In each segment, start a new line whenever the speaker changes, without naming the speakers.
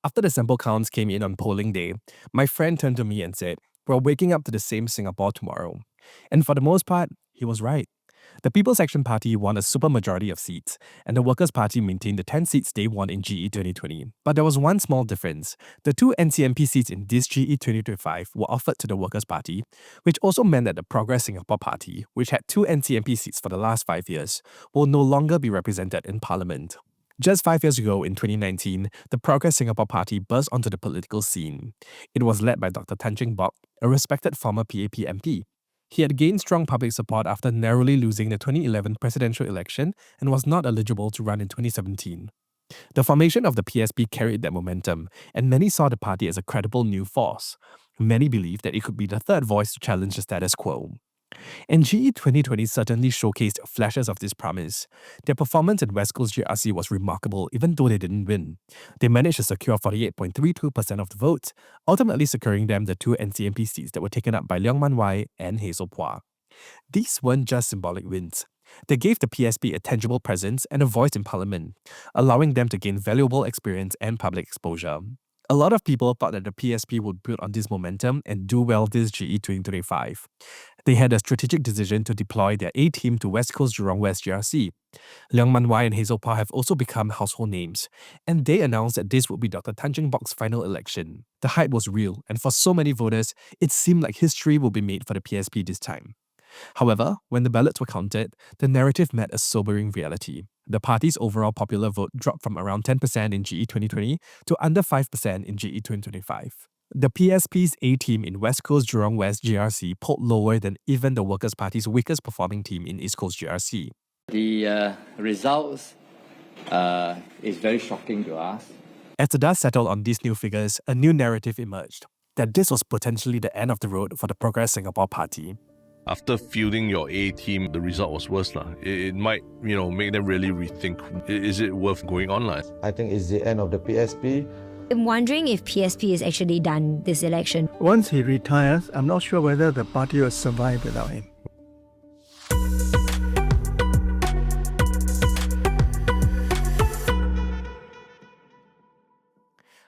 After the sample counts came in on polling day, my friend turned to me and said, "We're waking up to the same Singapore tomorrow." And for the most part, he was right. The People's Action Party won a supermajority of seats, and the Workers' Party maintained the 10 seats they won in GE 2020. But there was one small difference. The two NCMP seats in this GE 2025 were offered to the Workers' Party, which also meant that the Progress Singapore Party, which had two NCMP seats for the last 5 years, will no longer be represented in Parliament. Just 5 years ago, in 2019, the Progress Singapore Party burst onto the political scene. It was led by Dr. Tan Cheng Bock, a respected former PAP MP. He had gained strong public support after narrowly losing the 2011 presidential election and was not eligible to run in 2017. The formation of the PSP carried that momentum, and many saw the party as a credible new force. Many believed that it could be the third voice to challenge the status quo. And GE 2020 certainly showcased flashes of this promise. Their performance at West Coast GRC was remarkable even though they didn't win. They managed to secure 48.32% of the votes, ultimately securing them the two NCMP seats that were taken up by Leong Man Wai and Hazel Phua. These weren't just symbolic wins. They gave the PSP a tangible presence and a voice in Parliament, allowing them to gain valuable experience and public exposure. A lot of people thought that the PSP would build on this momentum and do well this GE 2025. They had a strategic decision to deploy their A-team to West Coast Jurong West GRC. Leong Man Wai and Hazel Phua have also become household names, and they announced that this would be Dr. Tan Cheng Bock's final election. The hype was real, and for so many voters, it seemed like history would be made for the PSP this time. However, when the ballots were counted, the narrative met a sobering reality. The party's overall popular vote dropped from around 10% in GE 2020 to under 5% in GE 2025. The PSP's A-team in West Coast Jurong West GRC polled lower than even the Workers' Party's weakest performing team in East Coast GRC.
The results is very shocking to us.
As the dust settled on these new figures, a new narrative emerged, that this was potentially the end of the road for the Progress Singapore Party.
After fielding your A team, the result was worse. It might, make them really rethink, is it worth going on?
I think it's the end of the PSP.
I'm wondering if PSP is actually done this election.
Once he retires, I'm not sure whether the party will survive without him.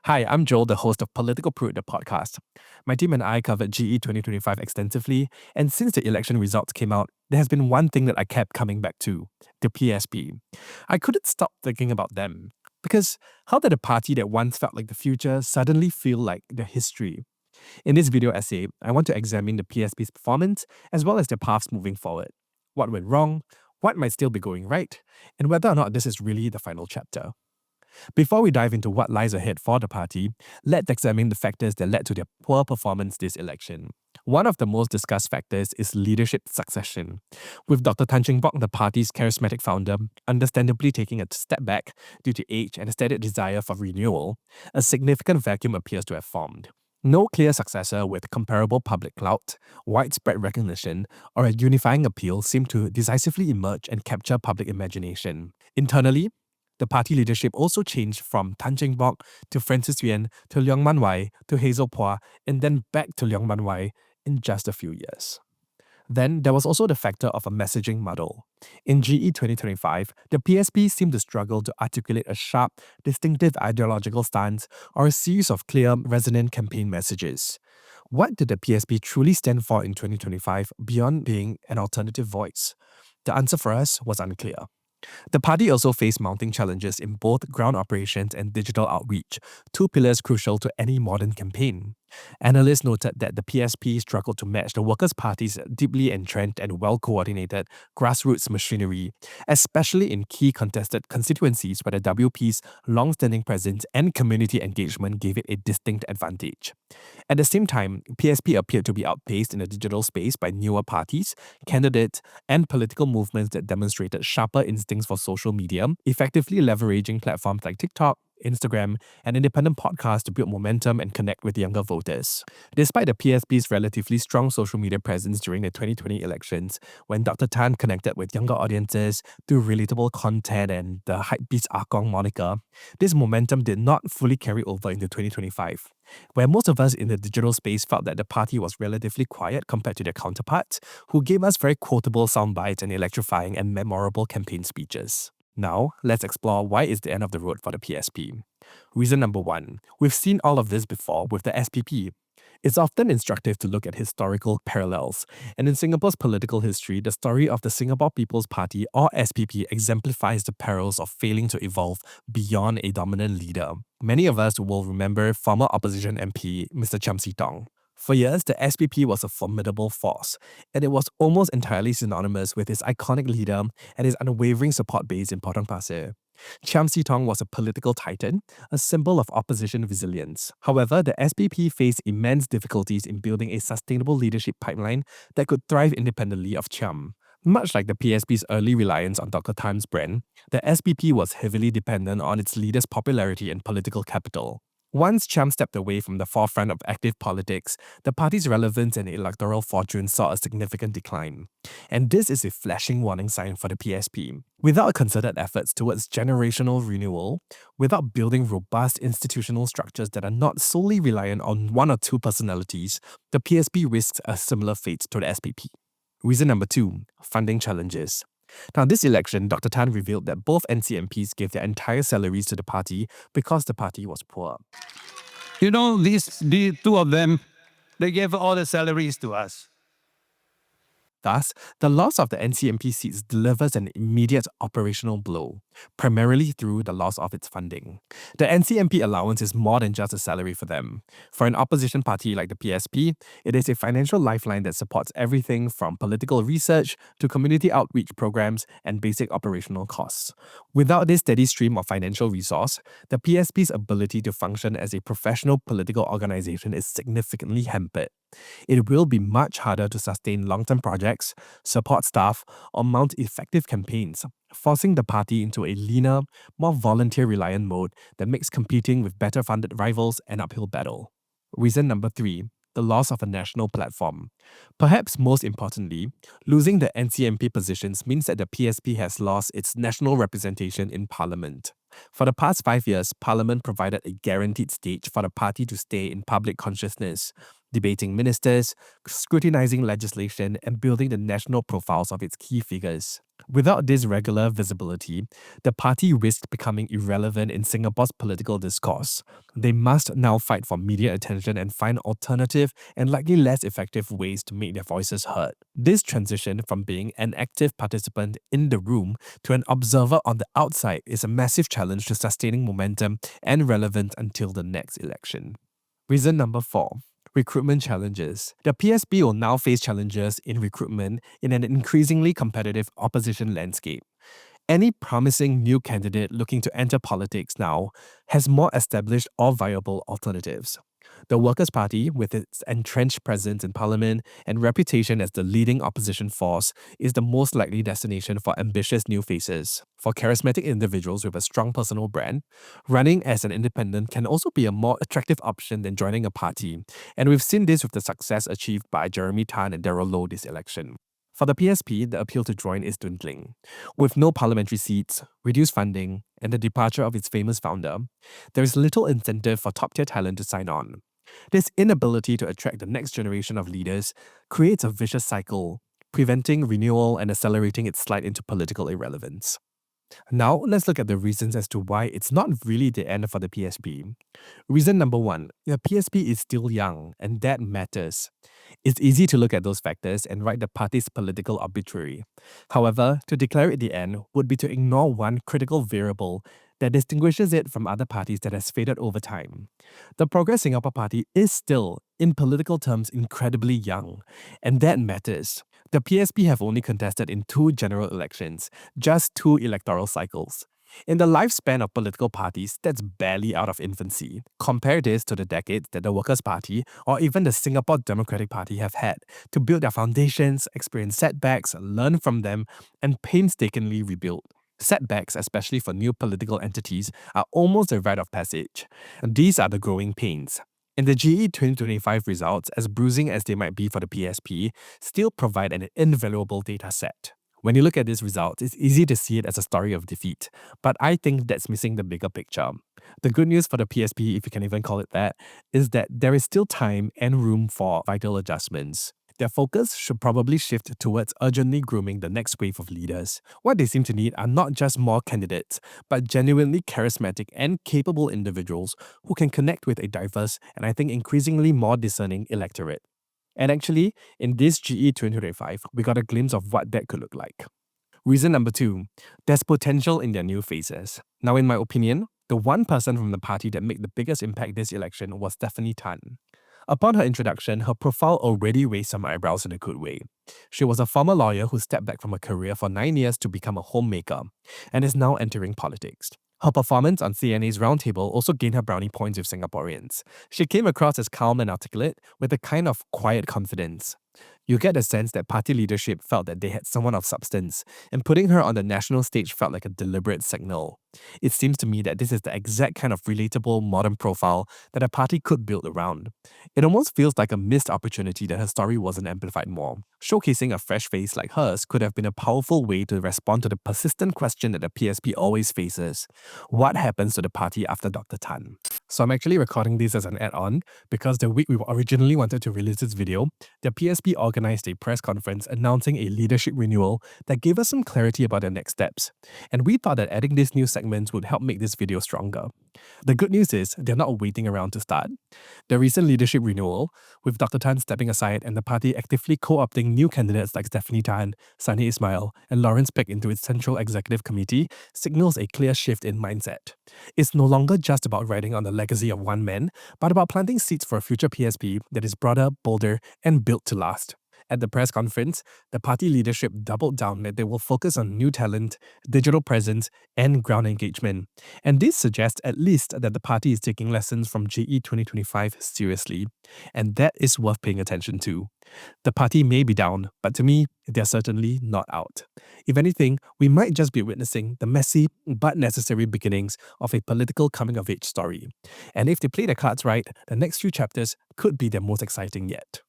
Hi, I'm Joel, the host of Political Prude, the podcast. My team and I covered GE 2025 extensively, and since the election results came out, there has been one thing that I kept coming back to, the PSP. I couldn't stop thinking about them. Because how did a party that once felt like the future suddenly feel like the history? In this video essay, I want to examine the PSP's performance as well as their paths moving forward. What went wrong, what might still be going right, and whether or not this is really the final chapter. Before we dive into what lies ahead for the party, let's examine the factors that led to their poor performance this election. One of the most discussed factors is leadership succession. With Dr. Tan Cheng Bock, the party's charismatic founder, understandably taking a step back due to age and a stated desire for renewal, a significant vacuum appears to have formed. No clear successor with comparable public clout, widespread recognition, or a unifying appeal seemed to decisively emerge and capture public imagination. Internally, the party leadership also changed from Tan Cheng Bock to Francis Yuan to Leong Man Wai to Hazel Phua and then back to Leong Man Wai in just a few years. Then there was also the factor of a messaging muddle. In GE 2025, the PSP seemed to struggle to articulate a sharp, distinctive ideological stance or a series of clear, resonant campaign messages. What did the PSP truly stand for in 2025 beyond being an alternative voice? The answer for us was unclear. The party also faced mounting challenges in both ground operations and digital outreach, two pillars crucial to any modern campaign. Analysts noted that the PSP struggled to match the Workers' Party's deeply entrenched and well-coordinated grassroots machinery, especially in key contested constituencies where the WP's long-standing presence and community engagement gave it a distinct advantage. At the same time, PSP appeared to be outpaced in the digital space by newer parties, candidates, and political movements that demonstrated sharper instincts for social media, effectively leveraging platforms like TikTok, Instagram, and independent podcasts to build momentum and connect with younger voters. Despite the PSP's relatively strong social media presence during the 2020 elections, when Dr. Tan connected with younger audiences through relatable content and the Hypebeast Akong moniker, this momentum did not fully carry over into 2025, where most of us in the digital space felt that the party was relatively quiet compared to their counterparts, who gave us very quotable sound bites and electrifying and memorable campaign speeches. Now, let's explore why it's the end of the road for the PSP. Reason number 1. We've seen all of this before with the SPP. It's often instructive to look at historical parallels, and in Singapore's political history, the story of the Singapore People's Party or SPP exemplifies the perils of failing to evolve beyond a dominant leader. Many of us will remember former opposition MP Mr. Chiam See Tong. For years, the SPP was a formidable force, and it was almost entirely synonymous with his iconic leader and his unwavering support base in Potong Pasir. Chiam See Tong was a political titan, a symbol of opposition resilience. However, the SPP faced immense difficulties in building a sustainable leadership pipeline that could thrive independently of Chiam. Much like the PSP's early reliance on Dr. Tan's brand, the SPP was heavily dependent on its leader's popularity and political capital. Once Chiam stepped away from the forefront of active politics, the party's relevance and electoral fortune saw a significant decline. And this is a flashing warning sign for the PSP. Without concerted efforts towards generational renewal, without building robust institutional structures that are not solely reliant on one or two personalities, the PSP risks a similar fate to the SPP. Reason number 2, funding challenges. Now, this election, Dr. Tan revealed that both NCMPs gave their entire salaries to the party because the party was poor.
You know, the two of them, they gave all the salaries to us.
Thus, the loss of the NCMP seats delivers an immediate operational blow, primarily through the loss of its funding. The NCMP allowance is more than just a salary for them. For an opposition party like the PSP, it is a financial lifeline that supports everything from political research to community outreach programs and basic operational costs. Without this steady stream of financial resource, the PSP's ability to function as a professional political organization is significantly hampered. It will be much harder to sustain long-term projects, support staff, or mount effective campaigns, forcing the party into a leaner, more volunteer-reliant mode that makes competing with better-funded rivals an uphill battle. Reason number 3, the loss of a national platform. Perhaps most importantly, losing the NCMP positions means that the PSP has lost its national representation in Parliament. For the past 5 years, Parliament provided a guaranteed stage for the party to stay in public consciousness, debating ministers, scrutinizing legislation, and building the national profiles of its key figures. Without this regular visibility, the party risked becoming irrelevant in Singapore's political discourse. They must now fight for media attention and find alternative and likely less effective ways to make their voices heard. This transition from being an active participant in the room to an observer on the outside is a massive challenge to sustaining momentum and relevance until the next election. Reason number 4. Recruitment challenges. The PSP will now face challenges in recruitment in an increasingly competitive opposition landscape. Any promising new candidate looking to enter politics now has more established or viable alternatives. The Workers' Party, with its entrenched presence in Parliament and reputation as the leading opposition force, is the most likely destination for ambitious new faces. For charismatic individuals with a strong personal brand, running as an independent can also be a more attractive option than joining a party, and we've seen this with the success achieved by Jeremy Tan and Darrell Low this election. For the PSP, the appeal to join is dwindling. With no parliamentary seats, reduced funding, and the departure of its famous founder, there is little incentive for top-tier talent to sign on. This inability to attract the next generation of leaders creates a vicious cycle, preventing renewal and accelerating its slide into political irrelevance. Now, let's look at the reasons as to why it's not really the end for the PSP. Reason number 1, the PSP is still young, and that matters. It's easy to look at those factors and write the party's political obituary. However, to declare it the end would be to ignore one critical variable that distinguishes it from other parties that has faded over time. The Progress Singapore Party is still, in political terms, incredibly young, and that matters. The PSP have only contested in 2 general elections, just 2 electoral cycles. In the lifespan of political parties, that's barely out of infancy. Compare this to the decades that the Workers' Party or even the Singapore Democratic Party have had to build their foundations, experience setbacks, learn from them, and painstakingly rebuild. Setbacks, especially for new political entities, are almost a rite of passage. These are the growing pains. And the GE 2025 results, as bruising as they might be for the PSP, still provide an invaluable data set. When you look at these results, it's easy to see it as a story of defeat, but I think that's missing the bigger picture. The good news for the PSP, if you can even call it that, is that there is still time and room for vital adjustments. their focus should probably shift towards urgently grooming the next wave of leaders. What they seem to need are not just more candidates, but genuinely charismatic and capable individuals who can connect with a diverse and I think increasingly more discerning electorate. And actually, in this GE 2025, we got a glimpse of what that could look like. Reason number 2, there's potential in their new faces. Now, in my opinion, the one person from the party that made the biggest impact this election was Stephanie Tan. Upon her introduction, her profile already raised some eyebrows in a good way. She was a former lawyer who stepped back from a career for 9 years to become a homemaker and is now entering politics. Her performance on CNA's roundtable also gained her brownie points with Singaporeans. She came across as calm and articulate with a kind of quiet confidence. You get the sense that party leadership felt that they had someone of substance, and putting her on the national stage felt like a deliberate signal. It seems to me that this is the exact kind of relatable modern profile that a party could build around. It almost feels like a missed opportunity that her story wasn't amplified more. Showcasing a fresh face like hers could have been a powerful way to respond to the persistent question that the PSP always faces. What happens to the party after Dr. Tan? So I'm actually recording this as an add-on because the week we originally wanted to release this video, the PSP organized a press conference announcing a leadership renewal that gave us some clarity about the next steps. And we thought that adding these new segments would help make this video stronger. The good news is they're not waiting around to start. The recent leadership renewal, with Dr. Tan stepping aside and the party actively co-opting new candidates like Stephanie Tan, Sani Ismail, and Lawrence Peck into its central executive committee, signals a clear shift in mindset. It's no longer just about riding on the legacy of one man, but about planting seeds for a future PSP that is broader, bolder, and built to last. At the press conference, the party leadership doubled down that they will focus on new talent, digital presence, and ground engagement. And this suggests at least that the party is taking lessons from GE 2025 seriously. And that is worth paying attention to. The party may be down, but to me, they're certainly not out. If anything, we might just be witnessing the messy but necessary beginnings of a political coming-of-age story. And if they play their cards right, the next few chapters could be their most exciting yet.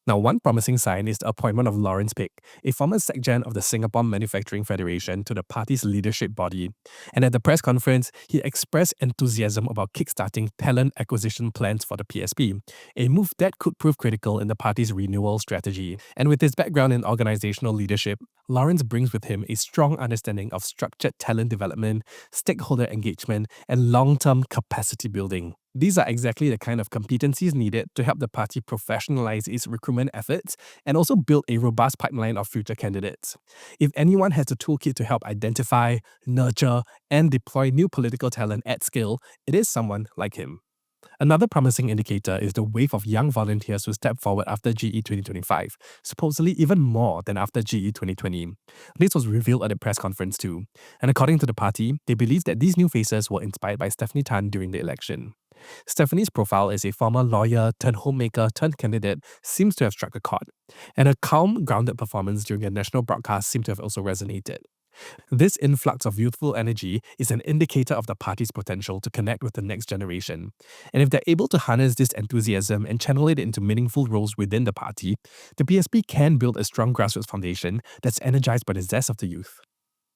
Now, one promising sign is the appointment of Lawrence Peck, a former SecGen of the Singapore Manufacturing Federation, to the party's leadership body. And at the press conference, he expressed enthusiasm about kickstarting talent acquisition plans for the PSP, a move that could prove critical in the party's renewal strategy. And with his background in organizational leadership, Lawrence brings with him a strong understanding of structured talent development, stakeholder engagement, and long-term capacity building. These are exactly the kind of competencies needed to help the party professionalize its recruitment efforts and also build a robust pipeline of future candidates. If anyone has a toolkit to help identify, nurture, and deploy new political talent at scale, it is someone like him. Another promising indicator is the wave of young volunteers who stepped forward after GE 2025, supposedly even more than after GE 2020. This was revealed at the press conference too, and according to the party, they believe that these new faces were inspired by Stephanie Tan during the election. Stephanie's profile as a former lawyer turned homemaker turned candidate seems to have struck a chord, and her calm, grounded performance during a national broadcast seemed to have also resonated. This influx of youthful energy is an indicator of the party's potential to connect with the next generation. And if they're able to harness this enthusiasm and channel it into meaningful roles within the party, the PSP can build a strong grassroots foundation that's energized by the zest of the youth.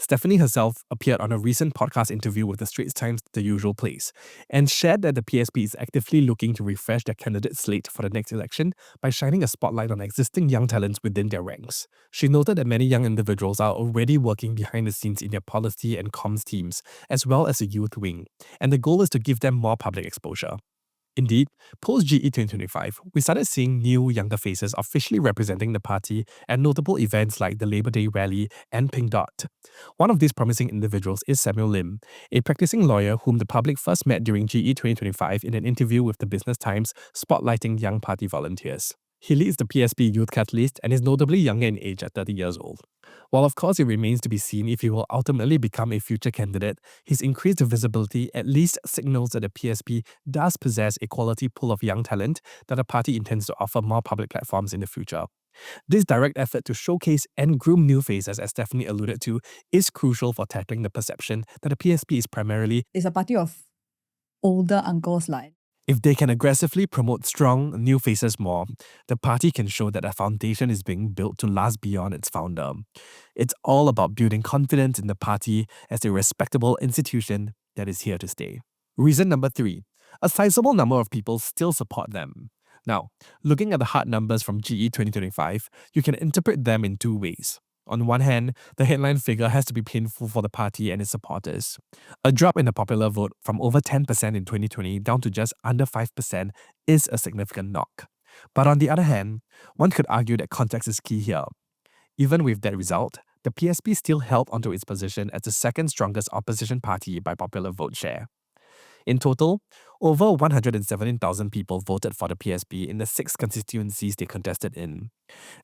Stephanie herself appeared on a recent podcast interview with the Straits Times' The Usual Place and shared that the PSP is actively looking to refresh their candidate slate for the next election by shining a spotlight on existing young talents within their ranks. She noted that many young individuals are already working behind the scenes in their policy and comms teams, as well as the youth wing, and the goal is to give them more public exposure. Indeed, post-GE 2025, we started seeing new, younger faces officially representing the party at notable events like the Labor Day Rally and Pink Dot. One of these promising individuals is Samuel Lim, a practicing lawyer whom the public first met during GE 2025 in an interview with the Business Times spotlighting young party volunteers. He leads the PSP Youth Catalyst and is notably younger in age at 30 years old. While of course it remains to be seen if he will ultimately become a future candidate, his increased visibility at least signals that the PSP does possess a quality pool of young talent that the party intends to offer more public platforms in the future. This direct effort to showcase and groom new faces, as Stephanie alluded to, is crucial for tackling the perception that the PSP is primarily
It's a party of older uncles like.
If they can aggressively promote strong, new faces more, the party can show that a foundation is being built to last beyond its founder. It's all about building confidence in the party as a respectable institution that is here to stay. Reason number 3. A sizable number of people still support them. Now, looking at the hard numbers from GE 2025, you can interpret them in two ways. On one hand, the headline figure has to be painful for the party and its supporters. A drop in the popular vote from over 10% in 2020 down to just under 5% is a significant knock. But on the other hand, one could argue that context is key here. Even with that result, the PSP still held onto its position as the second strongest opposition party by popular vote share. In total, over 117,000 people voted for the PSP in the 6 constituencies they contested in.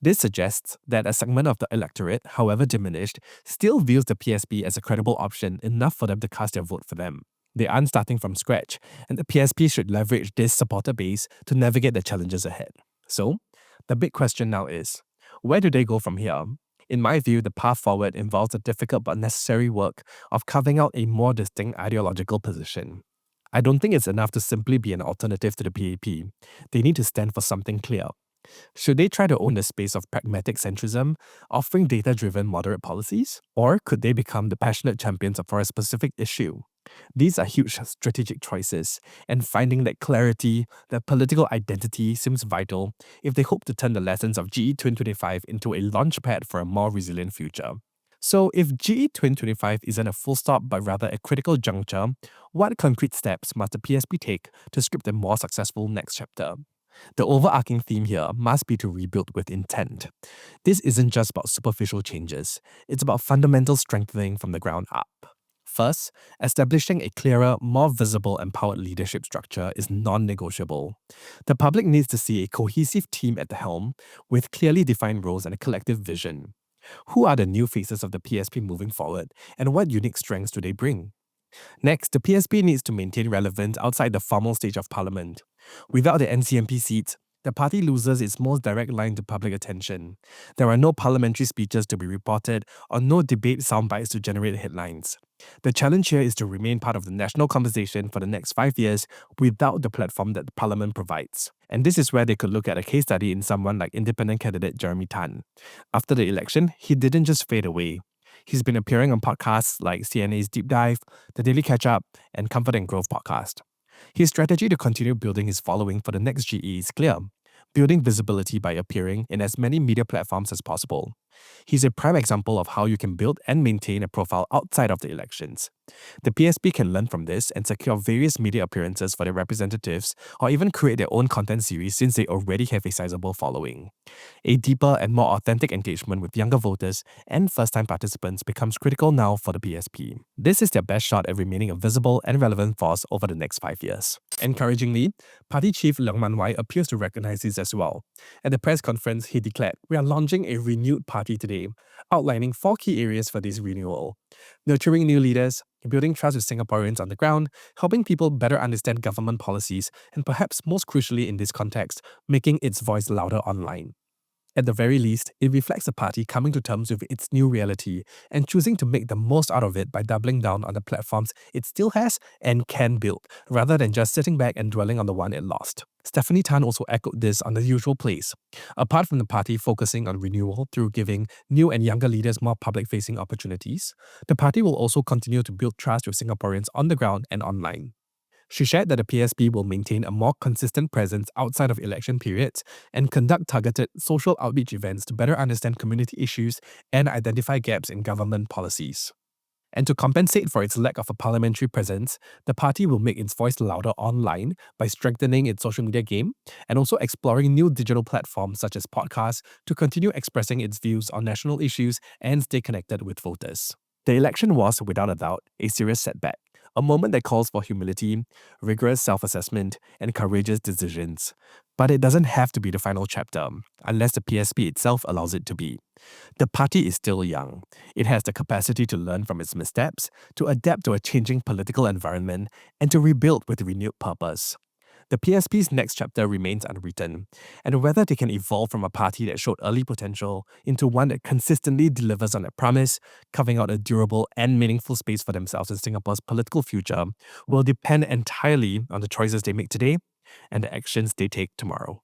This suggests that a segment of the electorate, however diminished, still views the PSP as a credible option enough for them to cast their vote for them. They aren't starting from scratch, and the PSP should leverage this supporter base to navigate the challenges ahead. So, the big question now is, where do they go from here? In my view, the path forward involves the difficult but necessary work of carving out a more distinct ideological position. I don't think it's enough to simply be an alternative to the PAP. They need to stand for something clear. Should they try to own the space of pragmatic centrism, offering data-driven moderate policies? Or could they become the passionate champions for a specific issue? These are huge strategic choices, and finding that clarity, that political identity seems vital if they hope to turn the lessons of GE 2025 into a launchpad for a more resilient future. So if GE 2025 isn't a full stop but rather a critical juncture, what concrete steps must the PSP take to script a more successful next chapter? The overarching theme here must be to rebuild with intent. This isn't just about superficial changes, it's about fundamental strengthening from the ground up. First, establishing a clearer, more visible, empowered leadership structure is non-negotiable. The public needs to see a cohesive team at the helm with clearly defined roles and a collective vision. Who are the new faces of the PSP moving forward, and what unique strengths do they bring? Next, the PSP needs to maintain relevance outside the formal stage of parliament. Without the NCMP seats, the party loses its most direct line to public attention. There are no parliamentary speeches to be reported or no debate soundbites to generate headlines. The challenge here is to remain part of the national conversation for the next 5 years without the platform that the parliament provides. And this is where they could look at a case study in someone like independent candidate Jeremy Tan. After the election, he didn't just fade away. He's been appearing on podcasts like CNA's Deep Dive, The Daily Catch-Up, and Comfort and Growth podcast. His strategy to continue building his following for the next GE is clear: building visibility by appearing in as many media platforms as possible. He's a prime example of how you can build and maintain a profile outside of the elections. The PSP can learn from this and secure various media appearances for their representatives, or even create their own content series since they already have a sizable following. A deeper and more authentic engagement with younger voters and first-time participants becomes critical now for the PSP. This is their best shot at remaining a visible and relevant force over the next 5 years. Encouragingly, Party Chief Leong Man Wai appears to recognize this as well. At the press conference, he declared, "We are launching a renewed party today, outlining 4 key areas for this renewal: nurturing new leaders, building trust with Singaporeans on the ground, helping people better understand government policies, and perhaps most crucially in this context, making its voice louder online." At the very least, it reflects the party coming to terms with its new reality and choosing to make the most out of it by doubling down on the platforms it still has and can build, rather than just sitting back and dwelling on the one it lost. Stephanie Tan also echoed this on The Usual Place. Apart from the party focusing on renewal through giving new and younger leaders more public-facing opportunities, the party will also continue to build trust with Singaporeans on the ground and online. She shared that the PSP will maintain a more consistent presence outside of election periods and conduct targeted social outreach events to better understand community issues and identify gaps in government policies. And to compensate for its lack of a parliamentary presence, the party will make its voice louder online by strengthening its social media game and also exploring new digital platforms such as podcasts to continue expressing its views on national issues and stay connected with voters. The election was, without a doubt, a serious setback. A moment that calls for humility, rigorous self-assessment, and courageous decisions. But it doesn't have to be the final chapter, unless the PSP itself allows it to be. The party is still young. It has the capacity to learn from its missteps, to adapt to a changing political environment, and to rebuild with renewed purpose. The PSP's next chapter remains unwritten, and whether they can evolve from a party that showed early potential into one that consistently delivers on that promise, carving out a durable and meaningful space for themselves in Singapore's political future, will depend entirely on the choices they make today and the actions they take tomorrow.